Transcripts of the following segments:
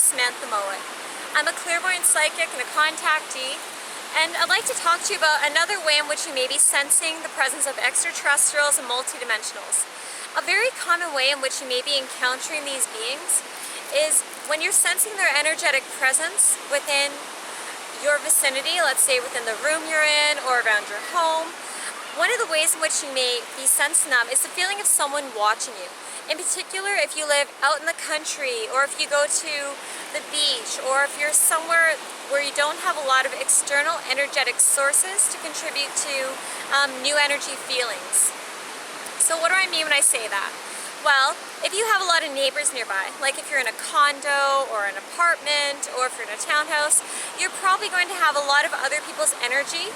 is Samantha Mowat. I'm a clairvoyant psychic and a contactee, and I'd like to talk to you about another way in which you may be sensing the presence of extraterrestrials and multidimensionals. A very common way in which you may be encountering these beings is when you're sensing their energetic presence within your vicinity, let's say within the room you're in or around your home. One of the ways in which you may be sensing them is the feeling of someone watching you. In particular, if you live out in the country, or if you go to the beach, or if you're somewhere where you don't have a lot of external energetic sources to contribute to new energy feelings. So what do I mean when I say that? Well, if you have a lot of neighbors nearby, like if you're in a condo or an apartment or if you're in a townhouse, you're probably going to have a lot of other people's energy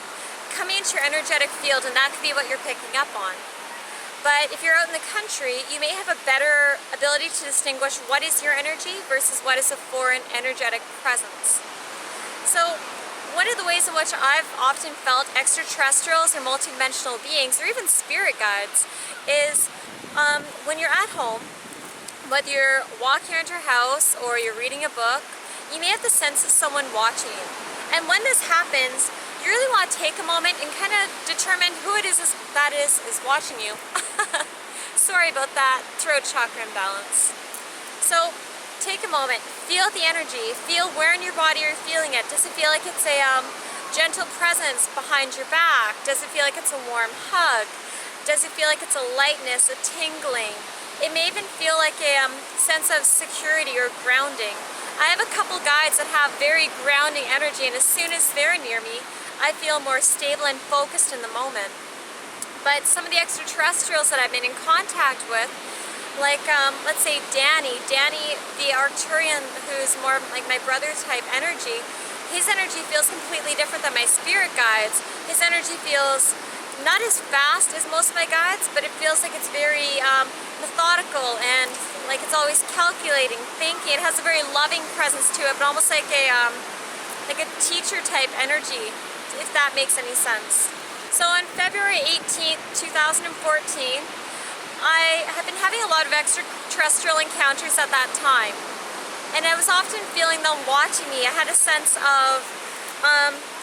coming into your energetic field, and that could be what you're picking up on. But if you're out in the country, you may have a better ability to distinguish what is your energy versus what is a foreign energetic presence. So one of the ways in which I've often felt extraterrestrials or multidimensional beings, or even spirit guides, is when you're at home, whether you're walking around your house or you're reading a book, you may have the sense of someone watching you. And when this happens, you really want to take a moment and kind of determine who it is that is watching you. Sorry about that throat chakra imbalance. So take a moment, feel the energy, feel where in your body you're feeling it. Does it feel like it's a gentle presence behind your back? Does it feel like it's a warm hug? Does it feel like it's a lightness, a tingling? It may even feel like a sense of security or grounding. I have a couple guides that have very grounding energy, and as soon as they're near me, I feel more stable and focused in the moment. But some of the extraterrestrials that I've been in contact with, like let's say Danny the Arcturian, who's more like my brother type energy, his energy feels completely different than my spirit guides. His energy feels not as fast as most of my guides, but it feels like it's very methodical and like it's always calculating, thinking. It has a very loving presence to it, but almost like a teacher type energy, if that makes any sense. So on February 18th, 2014, I have been having a lot of extraterrestrial encounters at that time, and I was often feeling them watching me. I had a sense of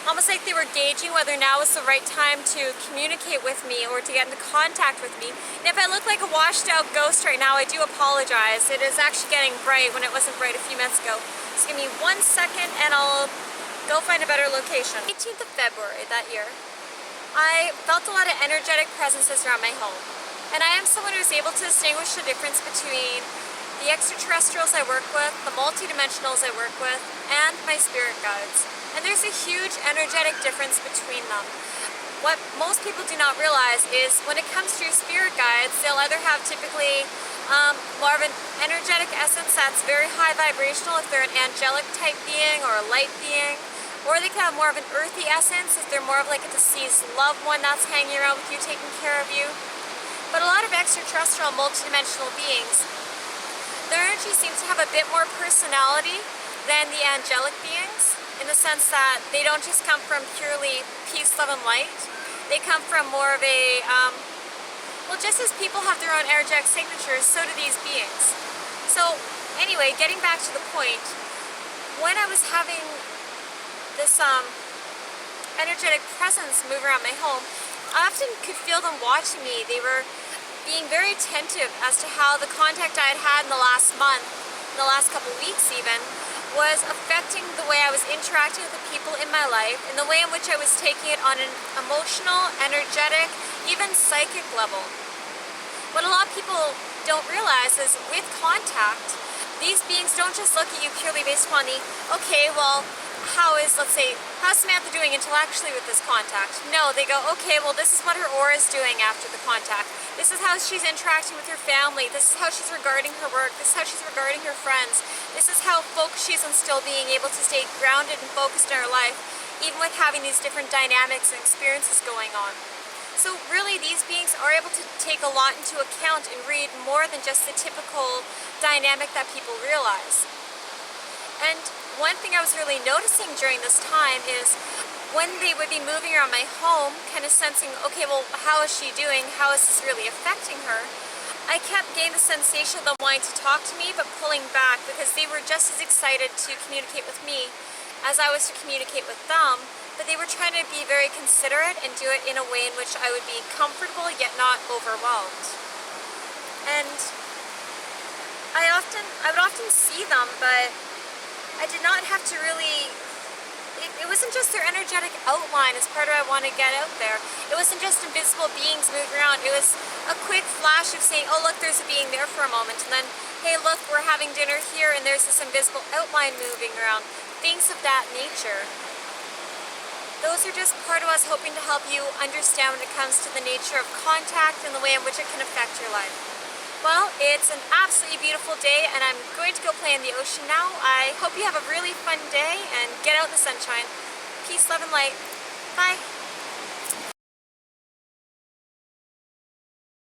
almost like they were gauging whether now was the right time to communicate with me or to get into contact with me. And if I look like a washed out ghost right now, I do apologize. It is actually getting bright when it wasn't bright a few minutes ago. Just give me 1 second and I'll go find a better location. 18th of February that year, I felt a lot of energetic presences around my home. And I am someone who's able to distinguish the difference between the extraterrestrials I work with, the multidimensionals I work with, and my spirit guides. And there's a huge energetic difference between them. What most people do not realize is when it comes to your spirit guides, they'll either have typically more of an energetic essence that's very high vibrational if they're an angelic type being or a light being, or they can have more of an earthy essence if they're more of like a deceased loved one that's hanging around with you, taking care of you. But a lot of extraterrestrial multidimensional beings, their energy seems to have a bit more personality than the angelic beings, in the sense that they don't just come from purely peace, love, and light. They come from more of a, well, just as people have their own energetic signatures, so do these beings. So anyway, getting back to the point, when I was having this energetic presence move around my home, I often could feel them watching me. They were being very attentive as to how the contact I had had in the last month, in the last couple weeks even, was affecting the way I was interacting with the people in my life and the way in which I was taking it on an emotional, energetic, even psychic level. What a lot of people don't realize is with contact, these beings don't just look at you purely based upon the, okay, well, how's Samantha doing intellectually with this contact? No, they go, okay, well, this is what her aura is doing after the contact. This is how she's interacting with her family. This is how she's regarding her work. This is how she's regarding her friends. This is how focused she is on still being able to stay grounded and focused in her life, even with having these different dynamics and experiences going on. So really, these beings are able to take a lot into account and read more than just the typical dynamic that people realize. And one thing I was really noticing during this time is when they would be moving around my home, kind of sensing, okay, well, how is she doing? How is this really affecting her? I kept getting the sensation of them wanting to talk to me, but pulling back because they were just as excited to communicate with me as I was to communicate with them, but they were trying to be very considerate and do it in a way in which I would be comfortable yet not overwhelmed. And I would often see them, but I did not have to really, it wasn't just their energetic outline as part of what I want to get out there. It wasn't just invisible beings moving around. It was a quick flash of saying, oh look, there's a being there for a moment, and then, hey look, we're having dinner here and there's this invisible outline moving around. Things of that nature. Those are just part of us hoping to help you understand when it comes to the nature of contact and the way in which it can affect your life. Well, it's an absolutely beautiful day and I'm going to go play in the ocean now. I hope you have a really fun day and get out in the sunshine. Peace, love, and light. Bye.